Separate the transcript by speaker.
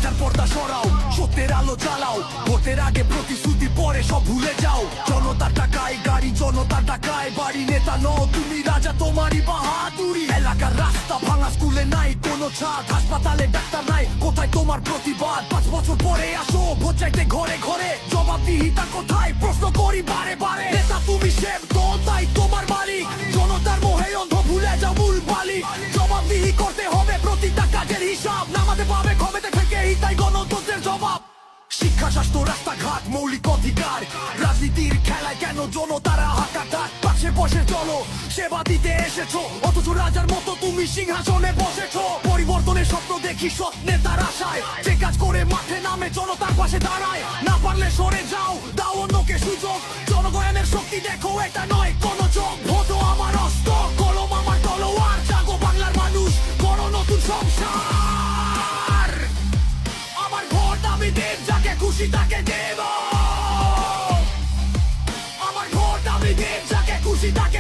Speaker 1: মিথ্যার পর্দা সরাও, সত্যের আলো জ্বালাও। ভোটের আগে প্রতিশ্রুতি, পরে সব ভুলে যাও। জনতার টাকায় গাড়ি, জনতার টাকায় বাড়ি। নেতা নও তুমি, রাজা তোমারই বাহাদুরি। এলাকার রাস্তা ভাঙা, স্কুলে নাই কোনো ছাদ, হাসপাতালে ডাক্তার নাই, কোথায় তোমার প্রতিবাদ? 5 বছর পরে আসো ভোট চাইতে ঘরে ঘরে, জবাবদিহিতা কোথায় প্রশ্ন করি বারে বারে। নেতা তুমি শেফ, দল তাই তোমার মালিক। জনতার মোহে অন্ধ, ভুলে যাও মূল মালিক। জবাবদিহি করতে হবে প্রতিটা কাজের হিসাব, নামাতে পাবে ক্ষমতা থেকে, তাই গণতন্ত্রের জবাব। শিক্ষা, স্বাস্থ্য, রাস্তাঘাট, মৌলিক অধিকার। রাজনীতির খেলায় কেন জনতারা হাকাটার? পাশে বসে চলো, সেবা দিতে এসেছো, অথচ রাজার মতো তুমি সিংহাসনে বসেছো। পরিবর্তনের স্বপ্ন দেখি সৎ নেতার আশায়, যে কাজ করে মাঠে নামে জনতার পাশে দাঁড়ায়। না পারলে সরে যাও, দাও অন্যকে সুযোগ। জনগণের শক্তি দেখো, এটা নয় কোনো যোগ। ভোট আমার অস্ত্র, কলম আমার তলোয়ার। জাগো বাংলার মানুষ, করো নতুন সংসার। আমার ভোট আমি দেব, যাকে খুশি তাকে দেব। আমার ভোট আমি দেব, যাকে খুশি তাকে